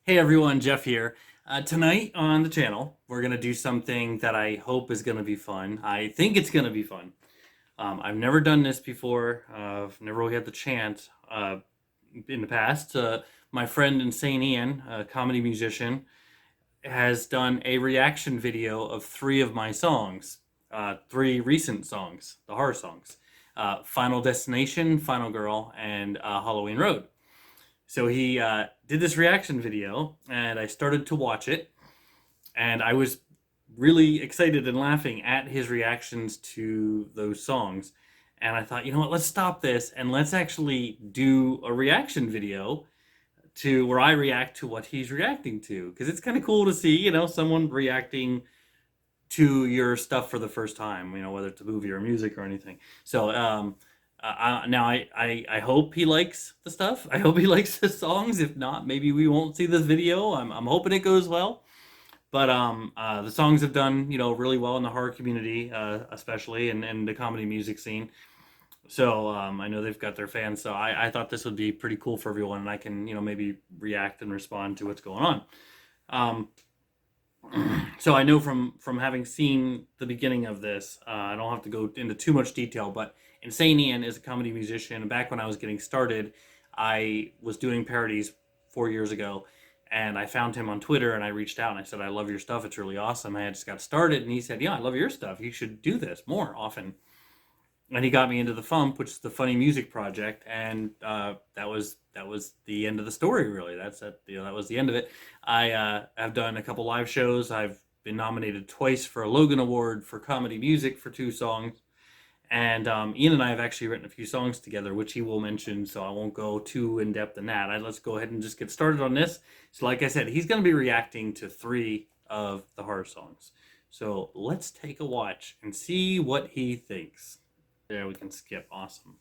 Hey everyone, Jeff here. Tonight on the channel, we're going to do something that I hope is going to be fun. I think it's going to be fun. I've never done this before. I've never really had the chance in the past. My friend Insane Ian, a comedy musician, has done a reaction video of three of my songs, three recent songs, the horror songs. Final Destination, Final Girl, and Halloween Road. So he did this reaction video, and I started to watch it, and I was really excited and laughing at his reactions to those songs. And I thought, you know what, let's stop this and let's actually do a reaction video to where I react to what he's reacting to. Because it's kind of cool to see, someone reacting to your stuff for the first time, whether it's a movie or music or anything. So, now I hope he likes the stuff. I hope he likes the songs. If not, maybe we won't see this video. I'm hoping it goes well. But the songs have done really well in the horror community, especially and the comedy music scene. So I know they've got their fans. So I thought this would be pretty cool for everyone, and I can maybe react and respond to what's going on. So I know from having seen the beginning of this, I don't have to go into too much detail, but Insane Ian is a comedy musician. Back when I was getting started, I was doing parodies 4 years ago, and I found him on Twitter, and I reached out and I said, I love your stuff. It's really awesome. I had just got started, and he said, yeah, I love your stuff. You should do this more often. And he got me into the Fump, which is the Funny Music Project, and that was the end of the story, really. That was the end of it. I have done a couple live shows. I've been nominated twice for a Logan Award for comedy music for 2 songs. And Ian and I have actually written a few songs together, which he will mention, so I won't go too in-depth in that. Let's go ahead and just get started on this. So like I said, he's going to be reacting to 3 of the horror songs. So let's take a watch and see what he thinks. There, we can skip. Awesome.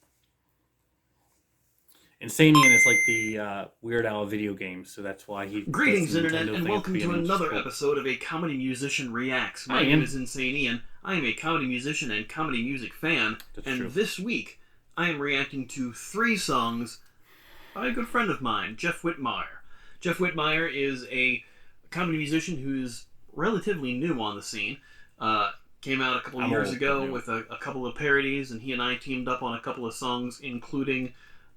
Insane Ian is like the Weird Al video games, so that's why he... Greetings, Internet, and welcome to another episode of A Comedy Musician Reacts. My name is Insane Ian. I am a comedy musician and comedy music fan, and this week I am reacting to 3 songs by a good friend of mine, Jeff Whitmire. Jeff Whitmire is a comedy musician who's relatively new on the scene. Came out a couple years ago with a couple of parodies, and he and I teamed up on a couple of songs, including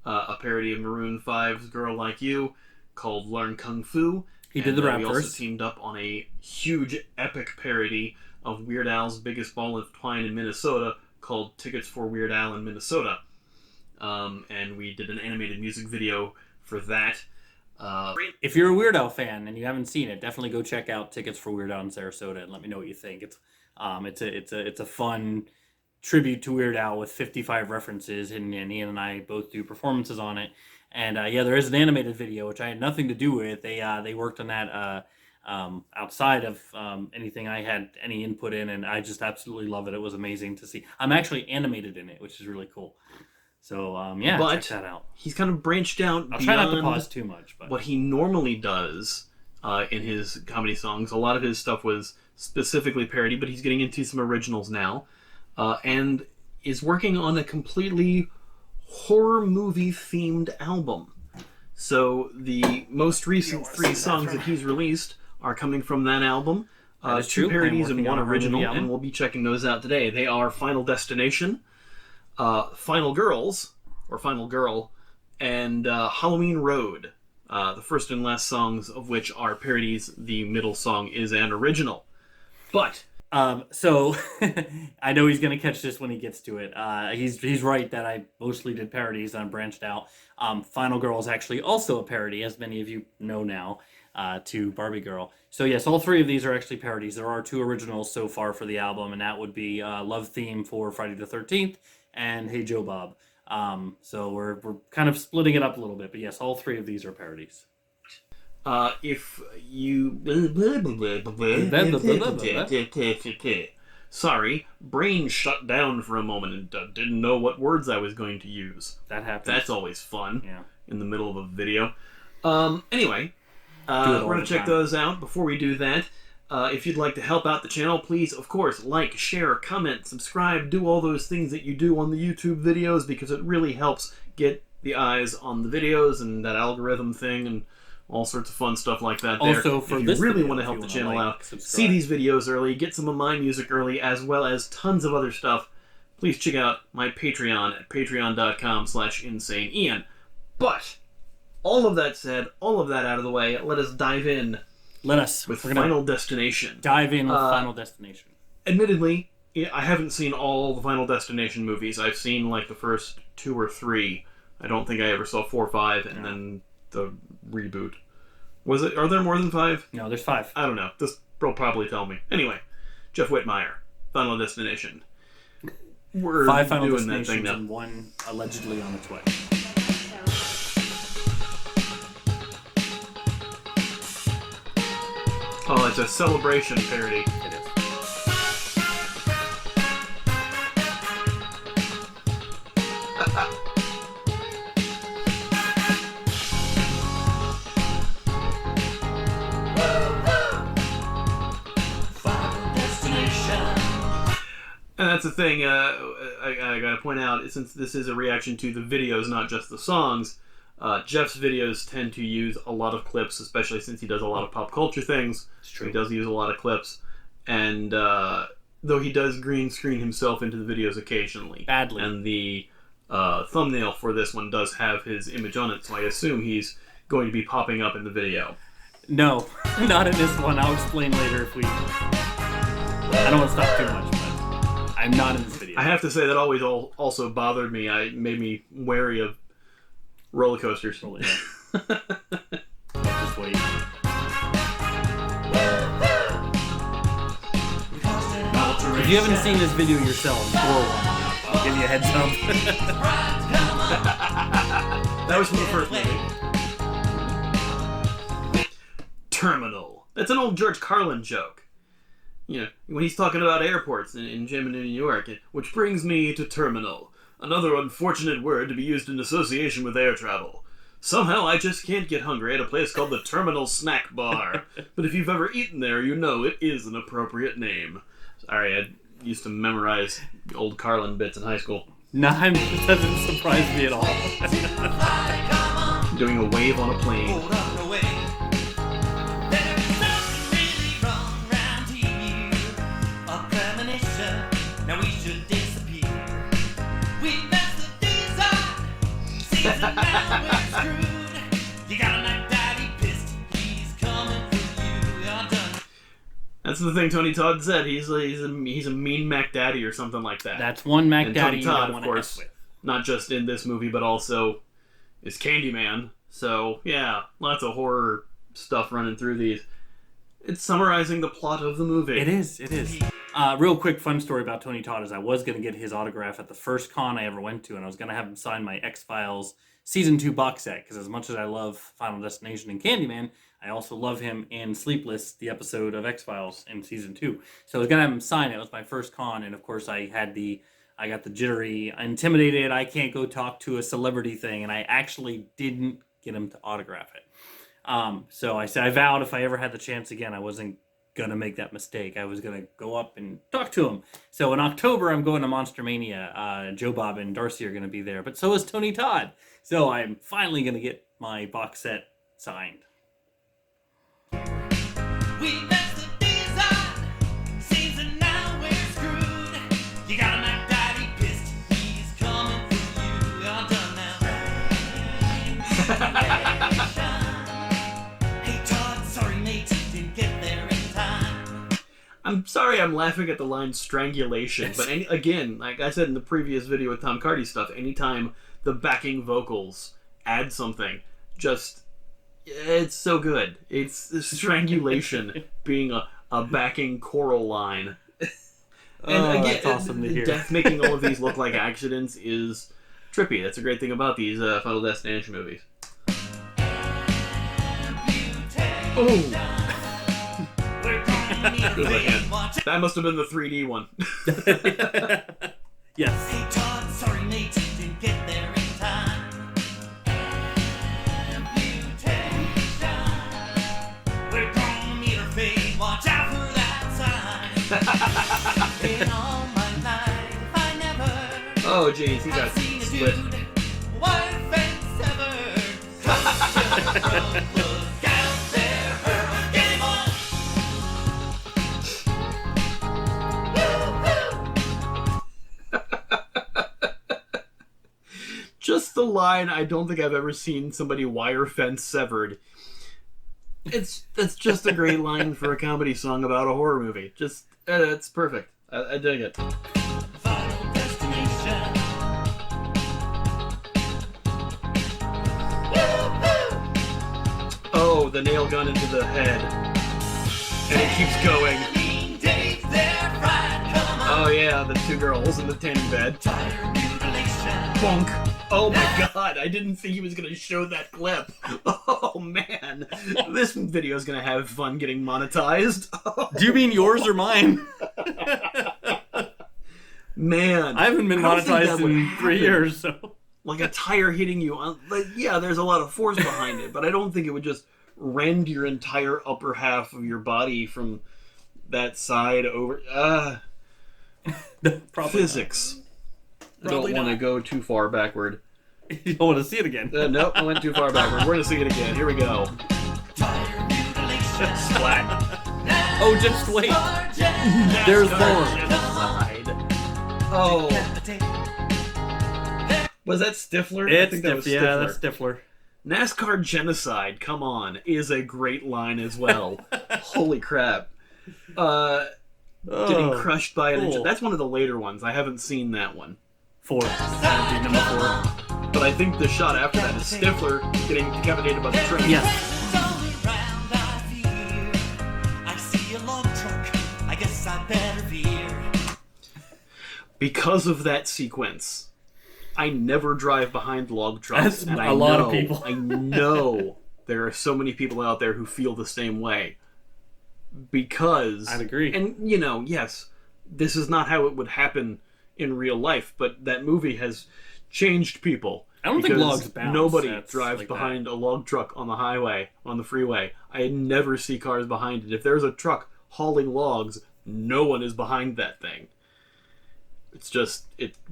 a parody of Maroon 5's Girl Like You called Learn Kung Fu. He did the rap We verse. also teamed up on a huge epic parody of Weird Al's Biggest Ball of Twine in Minnesota called Tickets for Weird Al in Minnesota. And we did an animated music video for that. If you're a Weird Al fan and you haven't seen it, definitely go check out Tickets for Weird Al in Sarasota and let me know what you think. It's a fun tribute to Weird Al with 55 references, and Ian and I both do performances on it. And yeah, there is an animated video which I had nothing to do with. They worked on that outside of anything I had any input in, and I just absolutely love it. It was amazing to see. I'm actually animated in it, which is really cool. So yeah, check that out. He's kind of branched out. I'll try not to pause too much, but what he normally does in his comedy songs. A lot of his stuff was specifically parody, but he's getting into some originals now, and is working on a completely horror movie themed album. So the most recent 3 songs that he's released are coming from that album. 2 parodies and 1 original, and we'll be checking those out today. They are Final Destination, Final Girls, or Final Girl, and Halloween Road. The first and last songs of which are parodies. The middle song is an original. But so I know he's gonna catch this when he gets to it. He's right that I mostly did parodies and I branched out. Final Girl is actually also a parody, as many of you know now, to Barbie Girl. So yes, all 3 of these are actually parodies. There are 2 originals so far for the album, and that would be Love Theme for Friday the 13th and Hey Joe Bob. So we're kind of splitting it up a little bit, but yes, all 3 of these are parodies. If you... Sorry, brain shut down for a moment and didn't know what words I was going to use. That happens. That's always fun. Yeah. In the middle of a video. Anyway, we're going to check those out. Before we do that, if you'd like to help out the channel, please, of course, like, share, comment, subscribe, do all those things that you do on the YouTube videos, because it really helps get the eyes on the videos and that algorithm thing and all sorts of fun stuff like that. Also, for if you this really video, want to if help you the wanna channel like, out, subscribe. see these videos early, get some of my music early, as well as tons of other stuff, please check out my Patreon at patreon.com/insaneian. But all of that said, all of that out of the way, let us dive in with Final Destination. Dive in with Final Destination. Admittedly, I haven't seen all the Final Destination movies. I've seen like the first 2 or 3. I don't think I ever saw 4 or 5, and then the reboot. Was it? Are there more than 5? No, there's 5. I don't know. This will probably tell me. Anyway, Jeff Whitmire, Final Destination. We're 5 Final doing that Destinations thing now. and 1 allegedly on its way. Oh, it's a celebration parody. It is. And that's the thing, I gotta point out, since this is a reaction to the videos, not just the songs, Jeff's videos tend to use a lot of clips, especially since he does a lot of pop culture things. It's true. He does use a lot of clips. And though he does green screen himself into the videos occasionally. Badly. And the thumbnail for this one does have his image on it, so I assume he's going to be popping up in the video. No, not in this one. I'll explain later if we... I don't want to stop too much, but I'm not in this video. I have to say that always also bothered me. It made me wary of roller coasters. Just wait. If you haven't seen this video yourself, I'll give you a heads up. That was from the first movie. Terminal. That's an old George Carlin joke. You know, when he's talking about airports in New York, which brings me to terminal. Another unfortunate word to be used in association with air travel. Somehow I just can't get hungry at a place called the Terminal Snack Bar. But if you've ever eaten there, you know it is an appropriate name. Sorry, I used to memorize old Carlin bits in high school. No, it doesn't surprise me at all. Doing a wave on a plane. That's the thing Tony Todd said. He's a mean Mac Daddy or something like that. That's one Mac and Daddy Tony Todd, you don't of want to course, mess with. not just in this movie, but also is Candyman. So yeah, lots of horror stuff running through these. It's summarizing the plot of the movie. It is. Real quick fun story about Tony Todd is I was going to get his autograph at the first con I ever went to, and I was going to have him sign my X-Files Season 2 box set, because as much as I love Final Destination and Candyman, I also love him in Sleepless, the episode of X-Files in Season 2. So I was going to have him sign it. It was my first con, and of course I got the jittery, intimidated, I can't go talk to a celebrity thing, and I actually didn't get him to autograph it. So I said I vowed if I ever had the chance again, I wasn't gonna make that mistake. I was gonna go up and talk to him. So in October, I'm going to Monster Mania. Joe Bob and Darcy are gonna be there, but so is Tony Todd. So I'm finally gonna get my box set signed. We messed the design. Seems that now we're screwed. You got a Mac Daddy pissed. He's coming for you. You're done now. Hey Todd, sorry mate, didn't get there in time. I'm sorry I'm laughing at the line strangulation, but again, like I said in the previous video with Tom Cardy stuff, anytime the backing vocals add something, it's so good. It's strangulation being a backing choral line. And again, that's awesome to hear. Death making all of these look like accidents is trippy. That's a great thing about these Final Destination movies. Oh! Good looking. That must have been the 3D one. Yes. Hey Todd, sorry mate, didn't get there in time. We're gonna meet her fate. Watch out for that sign. In all my life, I never. Oh, jeez, he got I've seen a split. dude, wife and severed. a line I don't think I've ever seen somebody wire fence severed. That's just a great line for a comedy song about a horror movie. Just it's perfect. I dig it. Final destination. Oh, the nail gun into the head, and it keeps going. Days, they're fried. Come on. Oh yeah, the two girls in the tanning bed. Tire mutilation. Bonk. Oh my god, I didn't think he was going to show that clip. Oh man, this video is going to have fun getting monetized. Do you mean yours or mine? Man. I haven't been I don't think monetized that would in 3 happen. years, so. Like a tire hitting you. Like, yeah, there's a lot of force behind it, but I don't think it would just rend your entire upper half of your body from that side over. Probably Physics. I Probably don't want to not. go too far backward. You don't want to see it again. Nope, I went too far backward. We're going to see it again. Here we go. Tire mutilation. Splat. Oh, just wait. There's more. Genocide. Oh. Was that Stifler? I It's think that was Stifler. Yeah, Stifler. that's Stifler. NASCAR Genocide, come on, is a great line as well. Holy crap. Getting crushed by an engine. cool. That's one of the later ones. I haven't seen that one. 4. That'd be number 4. But I think the shot after that is Stifler getting decapitated by the train. Yes. I see a log truck. I guess I better veer. Because of that sequence, I never drive behind log trucks. That's and a lot of people. I know there are so many people out there who feel the same way. Because... I'd agree. And, yes, this is not how it would happen in real life, but that movie has changed people. I don't think because logs bounce. nobody That's drives like behind a log truck on the highway, on the freeway. I never see cars behind it. If there's a truck hauling logs, no one is behind that thing. It's just,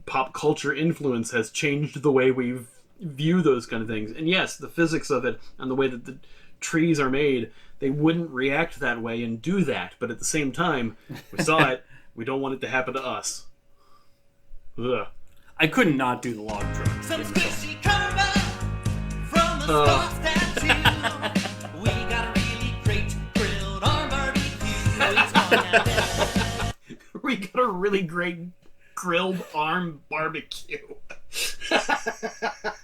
pop culture influence has changed the way we view those kind of things. And yes, the physics of it and the way that the trees are made, they wouldn't react that way and do that. But at the same time, we saw it. We don't want it to happen to us. Ugh. I couldn't not do the log truck. Some squishy karma from a star statue. We got a really great grilled arm barbecue. It's going out there. We got a really great grilled arm barbecue.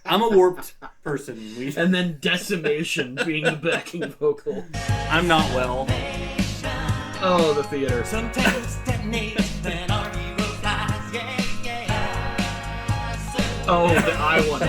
I'm a warped person. And then Decimation being the backing vocal. I'm not well. Oh, the theater. Sometimes detonate when our hero flies. Yeah, yeah. So Oh, the eye one.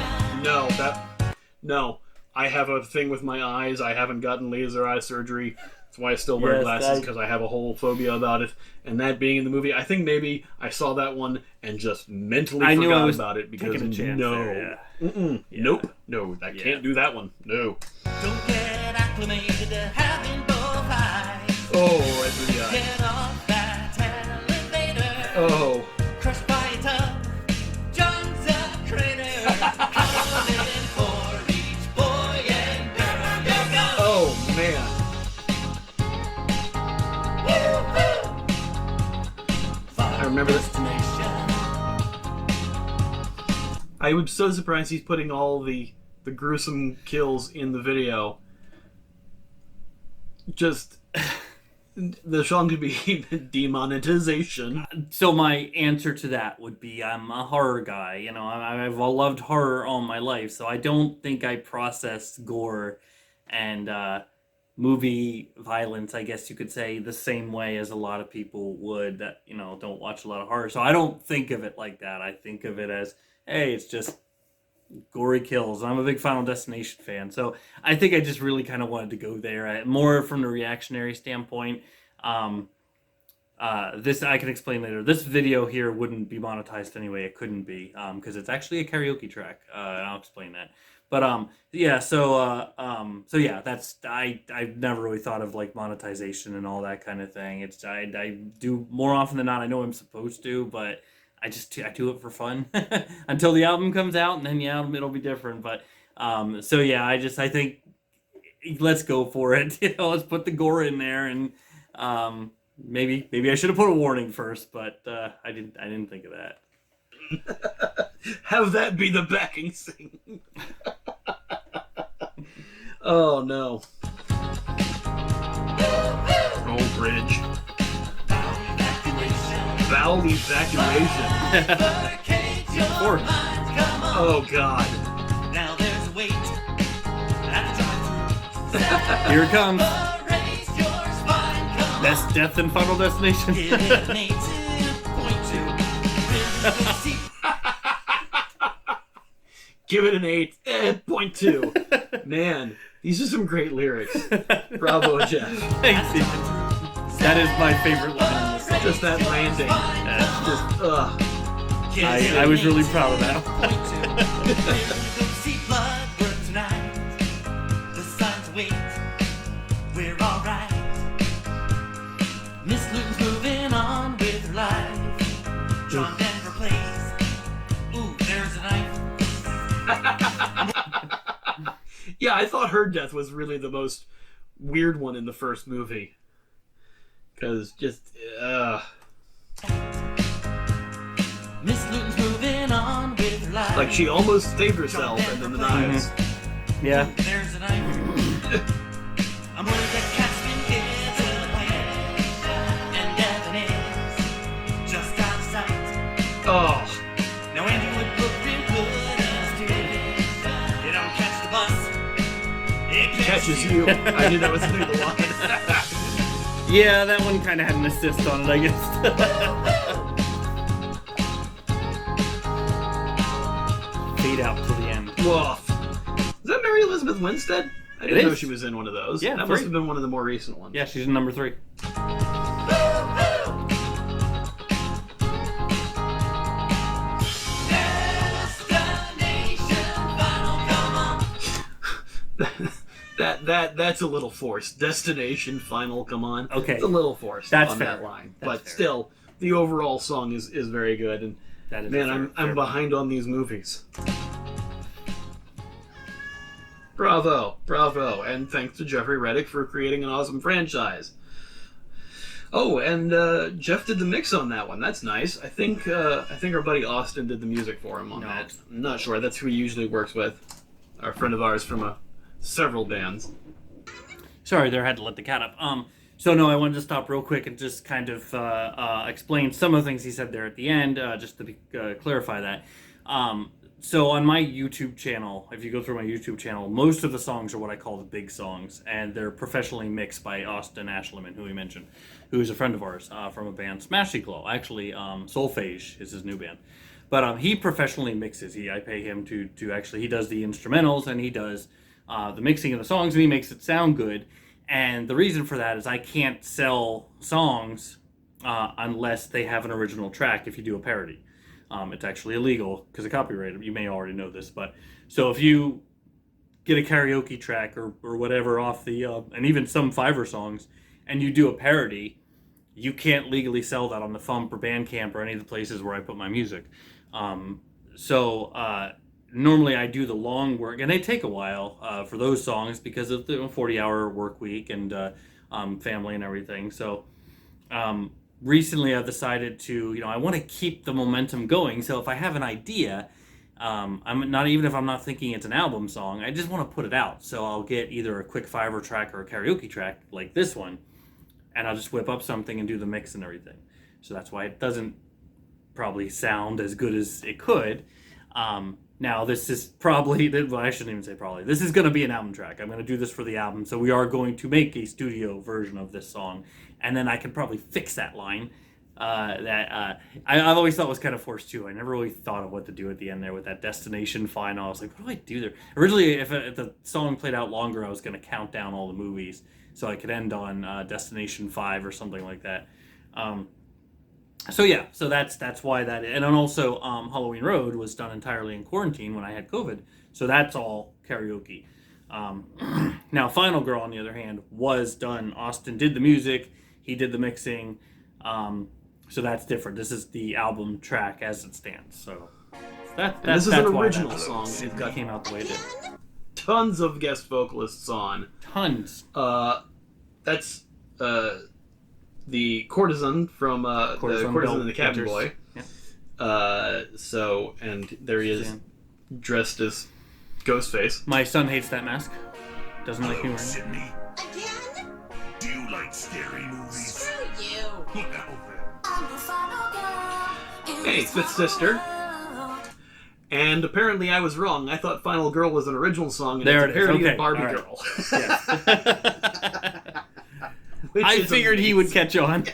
No. I have a thing with my eyes. I haven't gotten laser eye surgery. That's why I still wear Yes, glasses, because I have a whole phobia about it. And that being in the movie, I think maybe I saw that one and just mentally I knew I forgot was about it because taking a chance no. there, yeah. Mm-mm. Yeah. Nope. No, I Yeah. can't do that one. No. don't get acclimated to having both eyes. Oh, right through the eye. Get off that elevator. Oh. Crushed by a tub. John's a crater. Coming for each boy and girl. Yo, go. Oh, man. I remember this. I was so surprised he's putting all the gruesome kills in the video. Just the song could be demonetization. So my answer to that would be I'm a horror guy. You know, I've loved horror all my life, so I don't think I process gore and movie violence, I guess you could say, the same way as a lot of people would that, don't watch a lot of horror. So I don't think of it like that. I think of it as, hey, it's just gory kills. I'm a big Final Destination fan. So I think I just really kind of wanted to go there, more from the reactionary standpoint. This I can explain later. This video here wouldn't be monetized anyway. It couldn't be because it's actually a karaoke track. And I'll explain that. But yeah, so yeah, that's I've never really thought of like monetization and all that kind of thing. It's I do more often than not. I know I'm supposed to, but I do it for fun until the album comes out, and then the album it'll be different. But so yeah, I think let's go for it. Let's put the gore in there, and maybe I should have put a warning first, but I didn't think of that. Have that be the backing scene. Oh no. Oh, bridge. Bowel evacuation. Four. Oh god. Now there's a wait at the drive-thru. Here it comes. Raise your spine, come That's Death and Final Destination. Give it an 8.2. Give it an 8.2. Man, these are some great lyrics. Bravo, Jeff. Thanks, Ethan. That is my favorite line in this song. Just that landing. Just, ugh. I was really proud of that. See blood work tonight. The signs wait. We're alright. Miss Luton's moving on with her life. John Denver plays. Ooh, there's a knife. Yeah, I thought her death was really the most weird one in the first movie. Because just, Miss Luton's moving on with her life. like she almost saved herself and then the knives. Yeah. There's a knife. I'm gonna get Caspian kids in the plane. And Devon is just out of sight. Oh, Now Andy would look real good in his tunic. You don't catch the bus. It catches you. I knew that was the name of the line. Yeah, that one kind of had an assist on it, I guess. Fade out till the end. Woof. Is that Mary Elizabeth Winstead? I didn't It know is. she was in one of those. Yeah, that three. must have been one of the more recent ones. Yeah, she's in number 3. Destination final, come on. That's a little forced. Destination final, come on. Okay. It's a little forced That's on fair. that line. That's but fair. still, the overall song is very good. And That is man, a fair I'm point. behind on these movies. Bravo, bravo, and thanks to Jeffrey Reddick for creating an awesome franchise. Oh, and Jeff did the mix on that one. That's nice. I think our buddy Austin did the music for him on No. that. I'm not sure. That's who he usually works with. Our friend of ours from several bands. Sorry, there, I had to let the cat up. So no, I wanted to stop real quick and just kind of explain some of the things he said there at the end, just to clarify that. So on my YouTube channel, if you go through my YouTube channel, most of the songs are what I call the big songs, and they're professionally mixed by Austin Ashleman, who we mentioned, who is a friend of ours from a band, Smashy Glow. Actually, Soulphage is his new band. But he professionally mixes. I pay him to actually, he does the instrumentals, and he does the mixing of the songs, and he makes it sound good. And the reason for that is I can't sell songs unless they have an original track if you do a parody. It's actually illegal because of copyright. You may already know this, but so if you get a karaoke track or whatever off the and even some Fiverr songs, and you do a parody, you can't legally sell that on the Thump or Bandcamp or any of the places where I put my music. Normally I do the long work, and they take a while for those songs because of the 40-hour work week and family and everything. So recently I've decided to, I want to keep the momentum going. So if I have an idea, I'm not, even if I'm not thinking it's an album song, I just want to put it out. So I'll get either a quick Fiverr track or a karaoke track like this one, and I'll just whip up something and do the mix and everything. So that's why it doesn't probably sound as good as it could. Now this is probably, well, I shouldn't even say probably, this is going to be an album track. I'm going to do this for the album. So we are going to make a studio version of this song, and then I can probably fix that line I've always thought was kind of forced too. I never really thought of what to do at the end there with that destination final. I was like, what do I do there? Originally, if the song played out longer, I was going to count down all the movies so I could end on Destination 5 or something like that. So that's why that is. And then also Halloween Road was done entirely in quarantine when I had COVID, so that's all karaoke. Now Final Girl, on the other hand, was done. Austin did the music, he did the mixing, so that's different. This is the album track as it stands. So this is an original song. It came out the way it did. Tons of guest vocalists on. Tons. That's the Courtesan from the Courtesan and the Cabin Winters. Boy. Yeah. And there he is, dressed as Ghostface. My son hates that mask. Doesn't like me Hello, wearing it. Sydney. Again? Do you like scary movies? Screw you. Well, then. I'm the final girl in Hey, this Fifth whole Sister. world. And apparently I was wrong. I thought Final Girl was an original song, and There it's it a is. parody Okay, of Barbie all right. Girl. Yeah. Which I is figured he would catch on.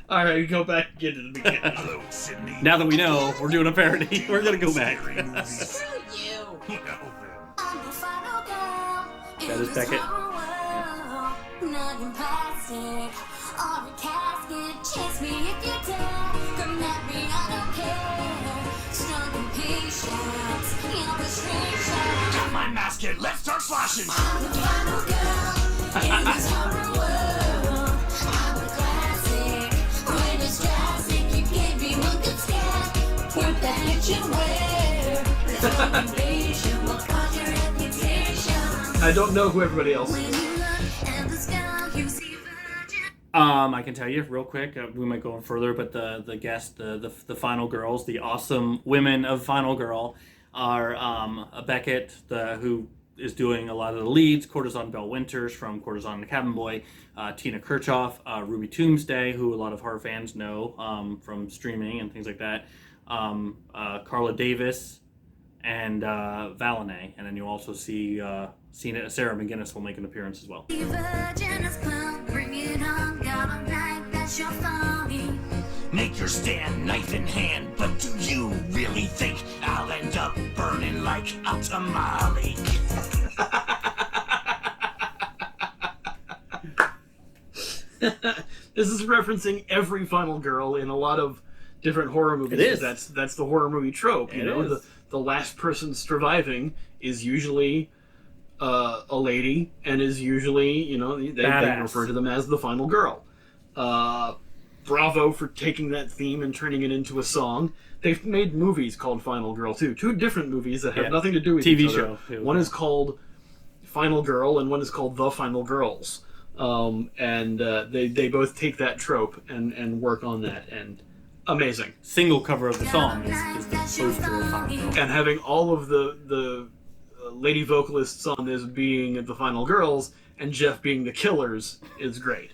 All right, go back and get to the beginning. Hello, Sydney. Now that we know we're doing a parody, we're gonna go back. Scary movies. Screw you. Well, then. I'm the final girl in That is this Beckett. whole world. Not in plastic or a casket. Chase me if you dare. Come at me, I don't care. Strong and patient. You're the stranger. Got my mask in. Let's start flashing. I'm the final girl in this horror world. I'm a classic. When it's drastic, you gave me one good scare. Put that hitch and wear. The foundation will cause your reputation. I don't know who everybody else When is. you look at the sky, you see virgin. I can tell you real quick. We might go on further, but the guest, the final girls, the awesome women of Final Girl, are Beckett, who is doing a lot of the leads. Courtesan Belle Winters from Courtesan and the Cabin Boy, Tina Kirchhoff, Ruby Tombstay, who a lot of horror fans know from streaming and things like that. Carla Davis and Valenay, and then you also see Sarah McGinnis will make an appearance as well. The virgin is come, bring it on. Got a night that's your folly. Make your stand knife in hand, but do you really think I'll end up burning like a tamale? This is referencing every Final Girl in a lot of different horror movies. It is. That's the horror movie trope. You It know, is. the last person surviving is usually a lady, and is usually, they Badass. refer to them as the Final Girl. Bravo for taking that theme and turning it into a song. They've made movies called Final Girl too. Two different movies that have Yeah. nothing to do with TV each other. show, too. One is called Final Girl, and one is called The Final Girls. They both take that trope and work on that, and amazing. Single cover of the song is the poster of Final Girl. And having all of the lady vocalists on this being the Final Girls and Jeff being the Killers is great.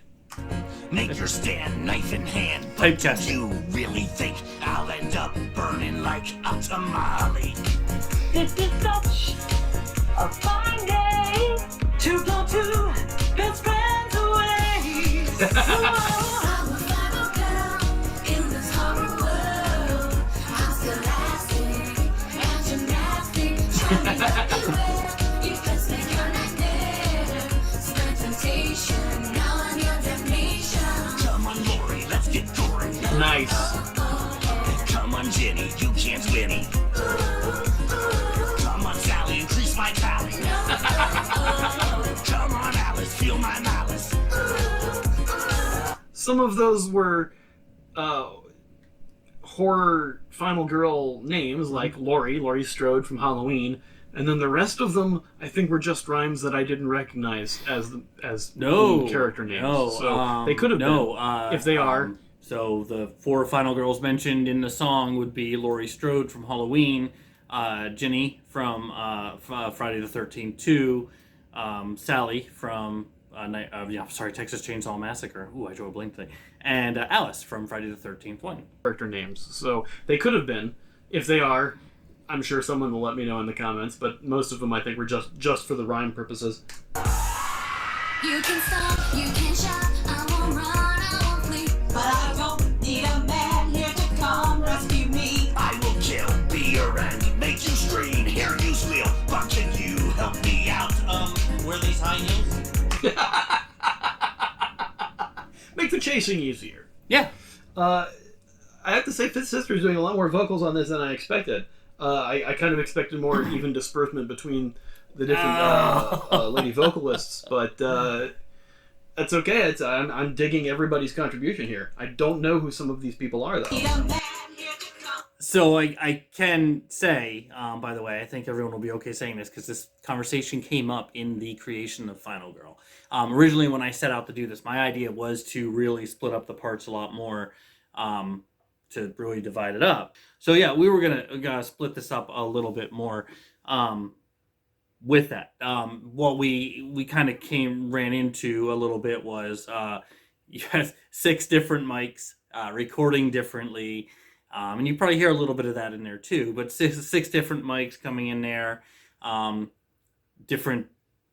Make your stand knife in hand, but do Typecasting. you really think I'll end up burning like a tamale? This is such a fine day to go to best friends away. I'm the final girl in this horror world. I'm scholastic and gymnastic. Tell me everywhere. You just make your night there. Spread temptation, now I'm your damnation. Come on, Lori, let's get gory. Nice. Come on, Jenny, you can't win any. Come on, Sally, increase my tally. Come on, Alice, feel my malice. Some of those were horror Final Girl names, like Laurie Strode from Halloween, and then the rest of them, I think, were just rhymes that I didn't recognize as No character names. No, So they could have been, if they are. So the four final girls mentioned in the song would be Laurie Strode from Halloween, Ginny from Friday the 13th 2, Sally from Texas Chainsaw Massacre. Ooh, I drew a blank thing. And Alice from Friday the 13th 1. Character names. So they could have been. If they are, I'm sure someone will let me know in the comments, but most of them I think were just for the rhyme purposes. You can stop, you can shout, I won't run, I won't flee. But I don't need a man here to come rescue me. I will kill, be your end, make you scream, hear you squeal. But can you help me out? Were these high heels? Make the chasing easier. Yeah. I have to say, Fifth Sister is doing a lot more vocals on this than I expected. I kind of expected more even disbursement between the different lady vocalists, but that's okay. I'm digging everybody's contribution here. I don't know who some of these people are, though. Need a man here to come. So I can say, by the way, I think everyone will be okay saying this because this conversation came up in the creation of Final Girl. Originally, when I set out to do this, my idea was to really split up the parts a lot more, to really divide it up. So yeah, we were gonna split this up a little bit more. With that, what we kind of ran into a little bit was you have 6 different mics recording differently, and you probably hear a little bit of that in there too. But six different mics coming in there, different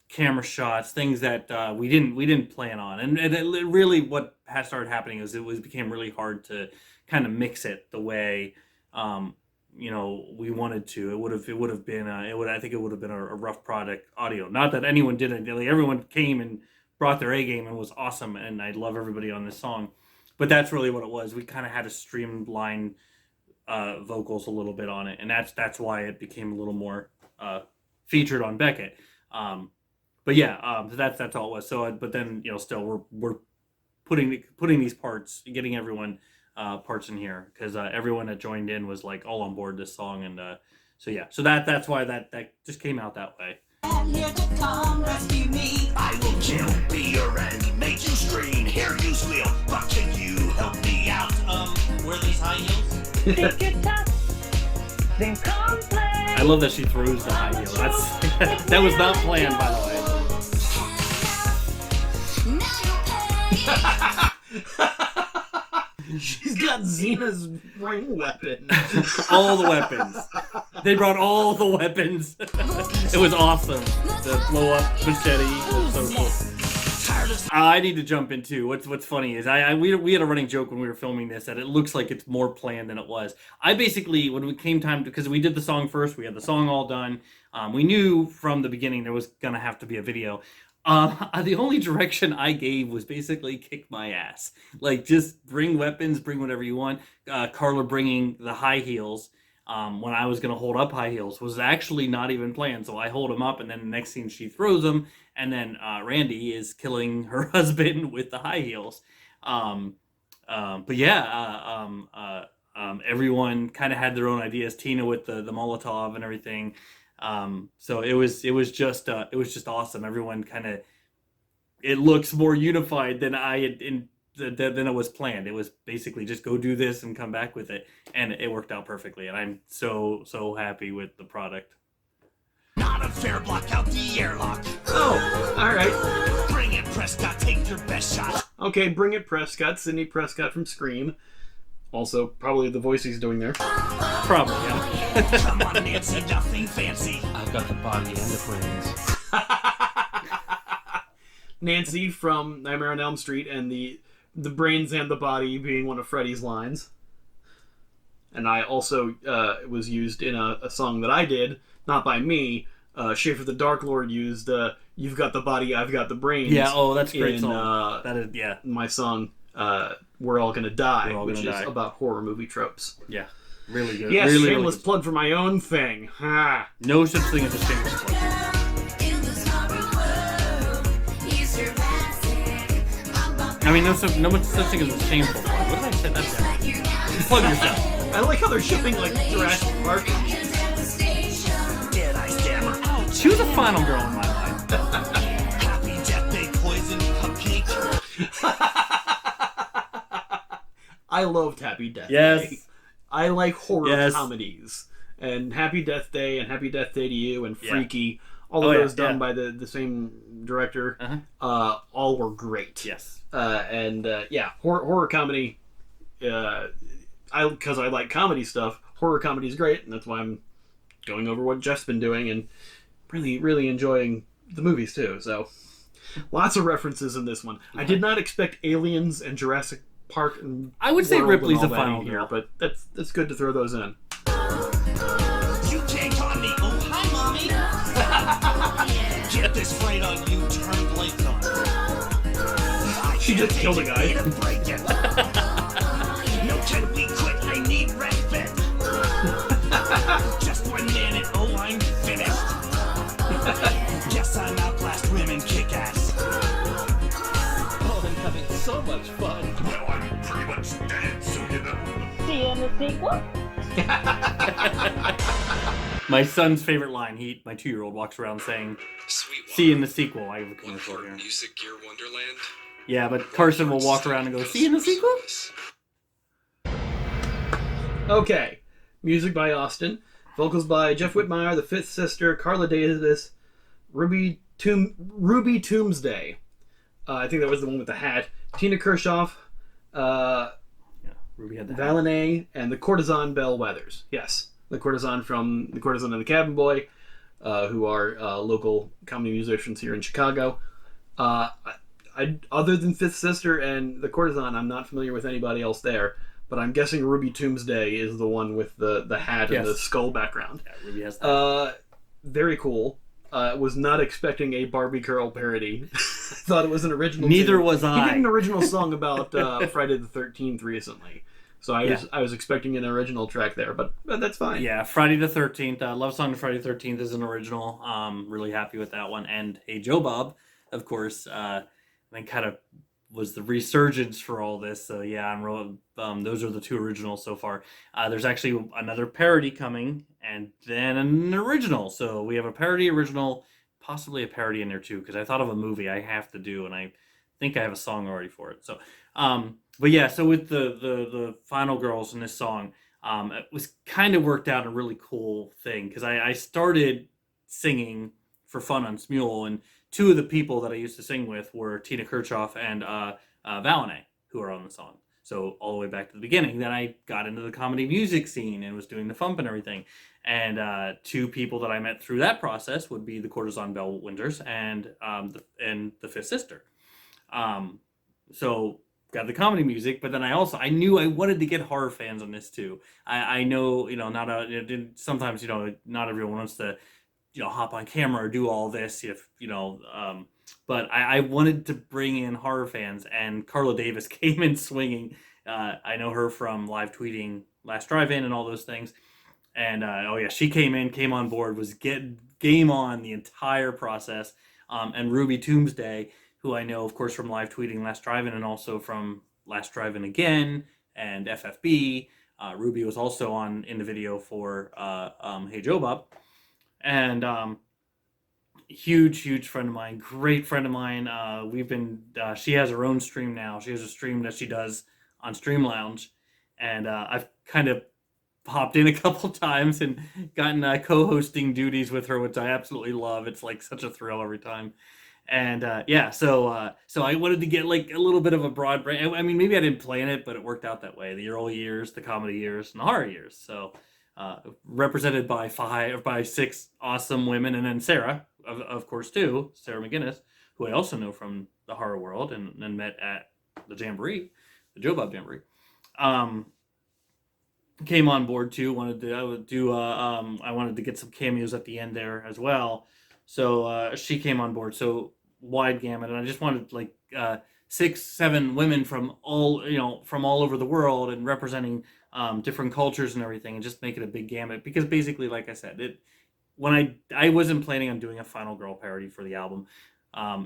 camera shots, things that we didn't plan on, and it really what has started happening is it became really hard to kind of mix it the way we wanted to. It would have been I think it would have been a rough product audio. Not that anyone didn't. Like, everyone came and brought their A game and was awesome, and I love everybody on this song. But that's really what it was. We kind of had to streamline vocals a little bit on it, and that's why it became a little more featured on Beckett. But yeah, that's all it was. So, but then still we're putting these parts, getting everyone parts in here, because everyone that joined in was like all on board this song, and so yeah, so that's why that just came out that way. Here to come rescue me. I will kill, be your end, make you scream, hear you squeal, but can you help me out? Wear these high heels? Think you're tough, then come play. I love that she throws the high heel. That was not planned, by the way. She's got Xena's ring weapon. All the weapons. They brought all the weapons. It was awesome. The blow up machete was so cool. I need to jump in too. What's funny is we had a running joke when we were filming this that it looks like it's more planned than it was. I basically, when we came time, because we did the song first, we had the song all done. We knew from the beginning there was gonna have to be a video. The only direction I gave was basically kick my ass. Like, just bring weapons, bring whatever you want. Carla bringing the high heels when I was going to hold up high heels was actually not even planned. So I hold them up, and then the next scene she throws them, and then Randy is killing her husband with the high heels. But yeah, everyone kind of had their own ideas. Tina with the Molotov and everything. So it was just awesome. Everyone it looks more unified than than it was planned. It was basically just go do this and come back with it, and it worked out perfectly. And I'm so happy with the product. Not a fair, block out the airlock. Oh, all right. Bring it, Prescott, take your best shot. Okay, bring it, Prescott. Sidney Prescott from Scream. Also, probably the voice he's doing there. Probably, yeah. Come on, Nancy, nothing fancy. I've got the body and the brains. Nancy from Nightmare on Elm Street, and the brains and the body being one of Freddy's lines. And I also was used in a song that I did, not by me. Schaefer the Dark Lord used "You've Got the Body, I've Got the Brains." Yeah, oh, that's a great in, song. That is, yeah. My song "We're All Gonna Die," All which Gonna is Die. about horror movie tropes. Yeah, really good. Yes, really, shameless really plug for my own thing. Ha. no such thing as a shameless plug. I mean, no such thing as a shameful plug. What did I say? That's it. You plug yourself. I like how they're shipping like Jurassic Park. Did I stammer? She was a final girl in my life. Happy Death Day, poison cupcake. I loved Happy Death Yes. Day. I like horror Yes. comedies. And Happy Death Day and Happy Death Day to You and Yeah. Freaky, all of Oh, yeah, those done yeah. by the same director, Uh-huh. all were great. Yes. Yeah, horror comedy, because I like comedy stuff, horror comedy is great, and that's why I'm going over what Jeff's been doing and really, really enjoying the movies too. So, lots of references in this one. I did not expect aliens and Jurassic Park and I would say World and Ripley's all a that final in here, girl. but that's good to throw those in. You can't on me. Oh, hi, mommy. Get this right on you. Turn blades on. She just killed a guy. Need a break it. No, can we quit? I need respite. Just 1 minute. Oh, I'm finished. Yes, I'm outlast women kick ass. Oh, I'm having so much fun. Well, I'm pretty much dead, so you know. See you in the sequel? My son's favorite line. My 2-year-old walks around saying, Sweet "See you in the sequel." I have a commercial Wonderful here. Music Gear Wonderland. Yeah, but Carson will walk around and go, "See you in the sequel." Okay. Music by Austin. Vocals by Jeff Whitmire, The Fifth Sister, Carla Davis, Ruby Tombsday. I think that was the one with the hat. Tina Kershoff, Ruby had the hat. Valenay, and the courtesan Belle Weathers. Yes, the courtesan from The Courtesan and the Cabin Boy, who are local comedy musicians here in Chicago. Other than Fifth Sister and the courtesan, I'm not familiar with anybody else there. But I'm guessing Ruby Tombsday is the one with the hat and the skull background. Yeah, Ruby has that. Very cool. Was not expecting a Barbie Girl parody. I thought it was an original. Neither tune. was He I. did an original song about Friday the 13th recently. So I was expecting an original track there, but that's fine. Yeah, Friday the 13th. Love Song to Friday the 13th is an original. Really happy with that one. And Hey Joe Bob, of course, then kind of was the resurgence for all this. So yeah, those are the two originals so far. There's actually another parody coming, and then an original. So we have a parody, original, possibly a parody in there too, because I thought of a movie I have to do, and I think I have a song already for it. So, but yeah, so with the Final Girls in this song, it was kind of worked out a really cool thing, because I started singing for fun on Smule, and two of the people that I used to sing with were Tina Kershoff and Valenay, who are on the song. So all the way back to the beginning, then I got into the comedy music scene and was doing the Fump and everything. And two people that I met through that process would be the courtesan Belle Winters and the Fifth Sister. So got the comedy music, but then I knew I wanted to get horror fans on this too. I know, sometimes, not everyone wants to, hop on camera or do all this, but I wanted to bring in horror fans, and Carla Davis came in swinging. I know her from live tweeting Last Drive-In and all those things. And she came on board, was game on the entire process. And Ruby Tombsday, who I know, of course, from live tweeting Last Drive-In and also from Last Drive-In Again and FFB. Ruby was also in the video for Hey Joe Bob. And huge friend of mine, great friend of mine. She has her own stream now. She has a stream that she does on Stream Lounge. And I've kind of popped in a couple times and gotten co-hosting duties with her, which I absolutely love. It's like such a thrill every time. And so I wanted to get like a little bit of a broad brand. I mean, maybe I didn't plan it, but it worked out that way. The early years, the comedy years, and the horror years. So represented by 6 awesome women, and then Sarah, of course, too, Sarah McGinnis, who I also know from the horror world and met at the Jamboree, the Joe Bob Jamboree. Came on board too. I wanted to get some cameos at the end there as well. So she came on board. So wide gamut, and I just wanted like 6-7 women from all over the world and representing different cultures and everything, and just make it a big gamut. Because basically, like I said, when I wasn't planning on doing a Final Girl parody for the album.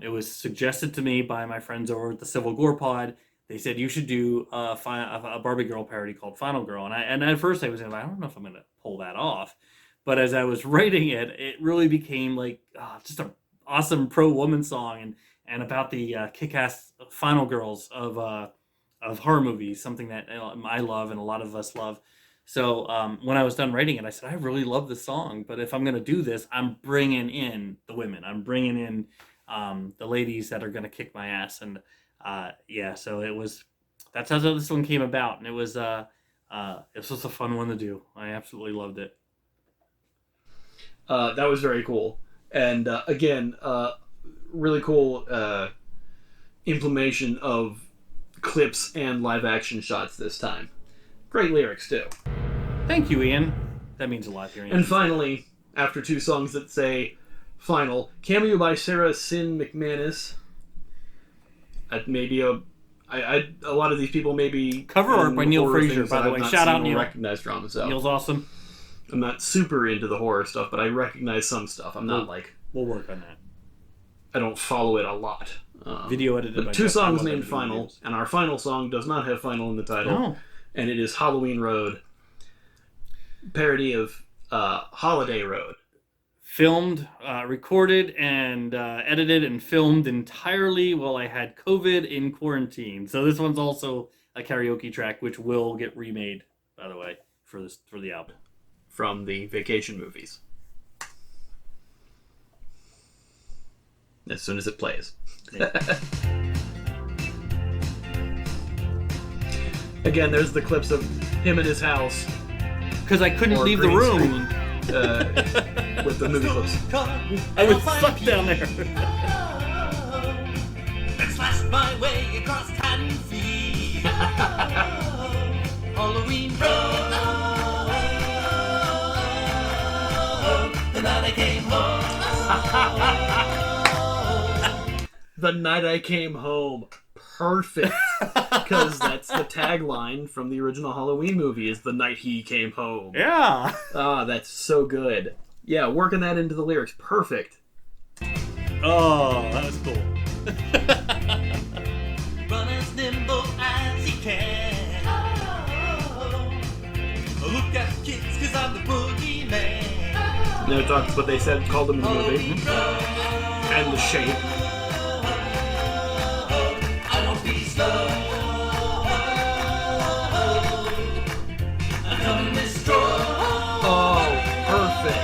It was suggested to me by my friends over at the Civil Gore Pod. They said you should do a Barbie Girl parody called Final Girl, and at first I was like, I don't know if I'm going to pull that off. But as I was writing it, it really became like just an awesome pro-woman song and about the kick-ass final girls of horror movies, something that I love and a lot of us love. So when I was done writing it, I said, I really love this song, but if I'm going to do this, I'm bringing in the women. I'm bringing in the ladies that are going to kick my ass. And so that's how this one came about. And it was just a fun one to do. I absolutely loved it. That was very cool. And again, really cool implementation of clips and live action shots this time. Great lyrics too. Thank you, Ian. That means a lot hearing. And finally, after 2 songs that say final, cameo by Sarah Sin McManus. Maybe a lot of these people may be cover art by Neil Fraser, by the way. Shout out Neil. Recognized from, so Neil's awesome. I'm not super into the horror stuff, but I recognize some stuff. I'm not we'll work on that. I don't follow it a lot. Video edited. But 2 songs named Final, and our final song does not have Final in the title. No. And it is Halloween Road, parody of Holiday Road. Filmed, recorded, and edited and filmed entirely while I had COVID in quarantine. So this one's also a karaoke track, which will get remade, by the way. for the album. From the vacation movies. As soon as it plays. Yeah. Again, there's the clips of him in his house. Because I couldn't or leave the green room. screen, with the movie clips. I was stuck down there. And slashed my way across Cotton Field. Halloween Road. The night I came home. The night I came home. Perfect. Because that's the tagline from the original Halloween movie is the night he came home. Yeah. Ah, that's so good. Yeah, working that into the lyrics. Perfect. Oh, that was cool. Run as nimble as he can. Look at the kids, cause I'm the boogeyman. No, that's what they said, called him in the movie. And the shape. I won't be slow. I'm coming Miss Strode. Oh, perfect.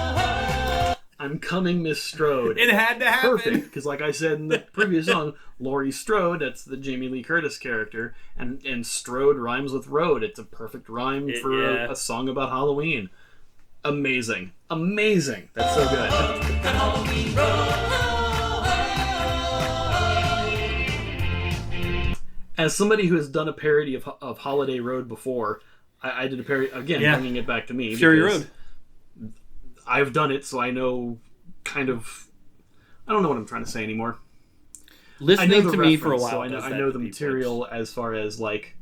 I'm coming, Miss Strode. It had to happen. Perfect, because like I said in the previous song, Laurie Strode, that's the Jamie Lee Curtis character, and Strode rhymes with road. It's a perfect rhyme for yeah. a song about Halloween. Amazing. Amazing. That's so good. The Halloween Road. As somebody who has done a parody of Holiday Road before, I did a parody, again, Yeah. bringing it back to me. Fury because Road. I've done it, so I know kind of... I don't know what I'm trying to say anymore. I know Listening the to me for a reference, while. so I does that know the to people. material as far as, like...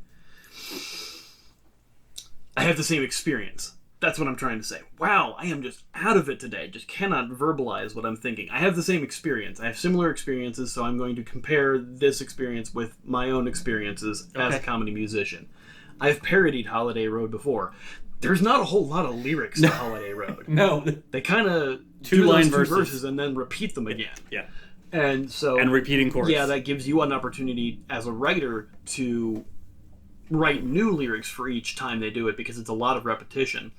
I have the same experience. That's what I'm trying to say. Wow, I am just out of it today. Just cannot verbalize what I'm thinking. I have the same experience. I have similar experiences, so I'm going to compare this experience with my own experiences as a Okay. comedy musician. I've parodied Holiday Road before. There's not a whole lot of lyrics to Holiday Road. No. They kind of Two do line those two verses. and then repeat them again. Yeah. And so... And repeating chorus. Yeah, that gives you an opportunity as a writer to write new lyrics for each time they do it because it's a lot of repetition.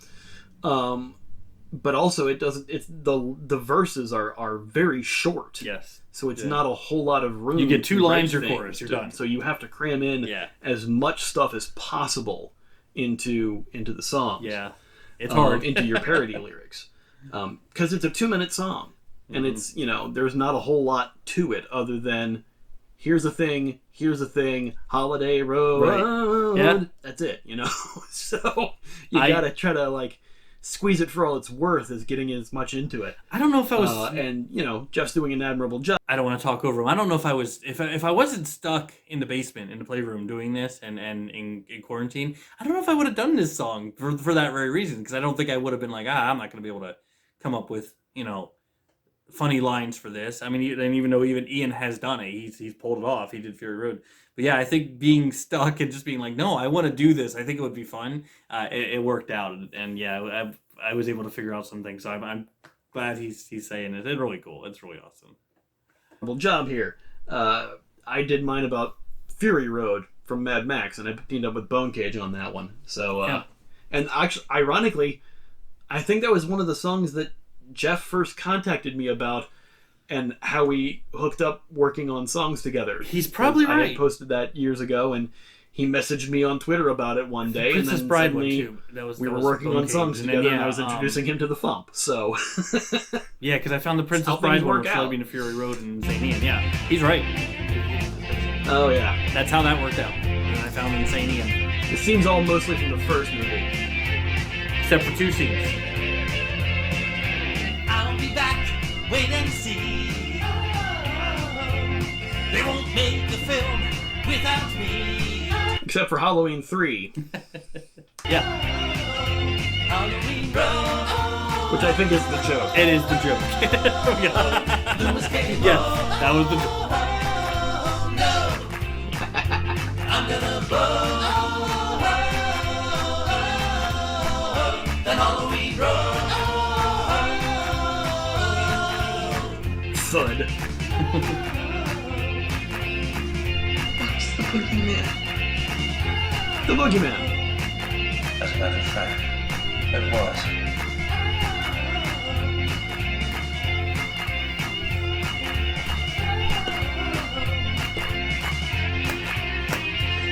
But also it doesn't. It's the verses are very short. Yes. So it's Yeah. not a whole lot of room. You get two to write lines or things chorus, you're to- done. So you have to cram in Yeah. as much stuff as possible into the song. Yeah. It's hard. Into your parody lyrics, because it's a 2-minute song, and Mm-hmm. it's there's not a whole lot to it other than here's a thing, Holiday Road. Right. Yeah. That's it. So you I- gotta try to like squeeze it for all it's worth as getting as much into it. I don't know if I was. And Jeff's doing an admirable job. I don't want to talk over him. I don't know if I was. If I wasn't stuck in the basement in the playroom doing this and in quarantine, I don't know if I would have done this song for that very reason. Because I don't think I would have been like, I'm not going to be able to come up with funny lines for this. I mean, and even though Ian has done it, he's pulled it off. He did Fury Road. But yeah, I think being stuck and just being like, no, I want to do this. I think it would be fun. It worked out, and yeah, I was able to figure out some things. So I'm glad he's saying it. It's really cool. It's really awesome. Job here. I did mine about Fury Road from Mad Max, and I teamed up with Bone Cage on that one. So, Yeah. and actually, ironically, I think that was one of the songs that Jeff first contacted me about, and how we hooked up working on songs together. He's probably I right. had posted that years ago, and he messaged me on Twitter about it one day, and Princess then Bride one suddenly too. we were working on songs and then, together, and yeah, I was introducing him to the Thump. So, Yeah, because I found the Princess how things Bride one work with out. Floating to Fury Road and St. Ian. Yeah, he's right. oh yeah, That's how that worked out. And I found in St. Ian. it seems all mostly from the first movie. Except for two scenes. I'll be back, wait and see. They won't make the film without me. Except for Halloween 3, Yeah, Halloween Road. which I think is the joke. it is the joke. yeah. Loomis came Yes, home. that was the joke. I'm gonna blow the Halloween Road. Thud. That's the boogeyman. The Boogeyman. As a matter of fact, It was.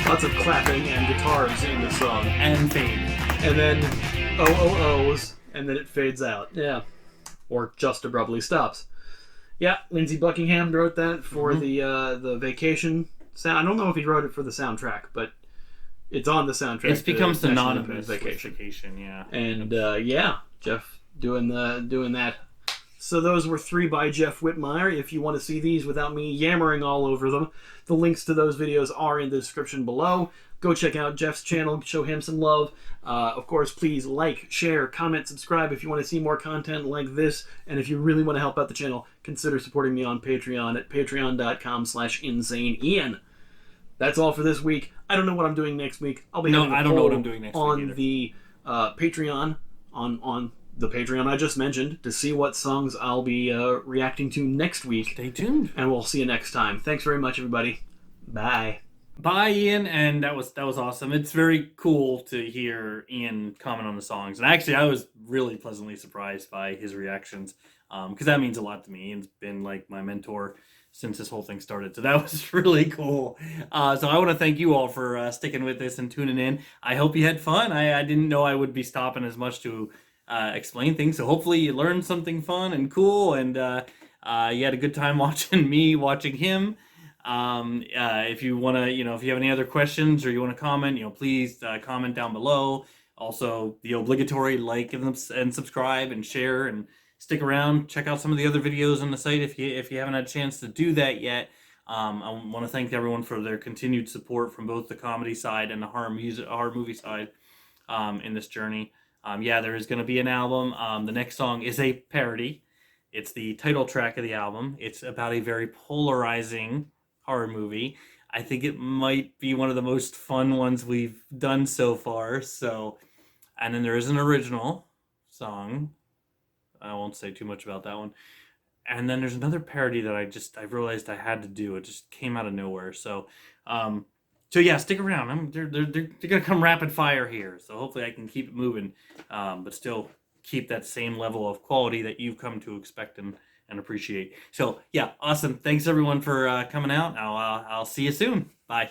Lots of clapping and guitars in the song. And fade. And then oh, and then it fades out. Yeah. Or just abruptly stops. Yeah, Lindsey Buckingham wrote that for the Vacation sound. I don't know if he wrote it for the soundtrack, but it's on the soundtrack. It becomes to National synonymous with Vacation. Vacation, yeah. And yeah, Jeff doing that. So those were 3 by Jeff Whitmire. If you want to see these without me yammering all over them, the links to those videos are in the description below. Go check out Jeff's channel, show him some love. Of course, please like, share, comment, subscribe if you want to see more content like this. And if you really want to help out the channel, consider supporting me on Patreon at patreon.com/insaneian. That's all for this week. I don't know what I'm doing next week. I'll be having a I don't know what poll I'm doing next week on either. the Patreon, on the Patreon I just mentioned, to see what songs I'll be reacting to next week. Stay tuned. And we'll see you next time. Thanks very much, everybody. Bye. Bye, Ian, and that was awesome. It's very cool to hear Ian comment on the songs, and actually, I was really pleasantly surprised by his reactions, because that means a lot to me. Ian's been like my mentor since this whole thing started, so that was really cool. So I want to thank you all for sticking with this and tuning in. I hope you had fun. I didn't know I would be stopping as much to explain things, so hopefully you learned something fun and cool, and you had a good time watching me, watching him. If you want to, if you have any other questions or you want to comment, please comment down below. Also, the obligatory like and subscribe and share and stick around. Check out some of the other videos on the site if you haven't had a chance to do that yet. I want to thank everyone for their continued support from both the comedy side and the horror movie side in this journey. Yeah, there is going to be an album. The next song is a parody. It's the title track of the album. It's about a very polarizing horror movie. I think it might be one of the most fun ones we've done so far. So, and then there is an original song. I won't say too much about that one. And then there's another parody that I realized I had to do. It just came out of nowhere. So, yeah, stick around. They're gonna come rapid fire here. So hopefully I can keep it moving, but still keep that same level of quality that you've come to expect and appreciate. So yeah, awesome. Thanks everyone for coming out. I'll see you soon. Bye.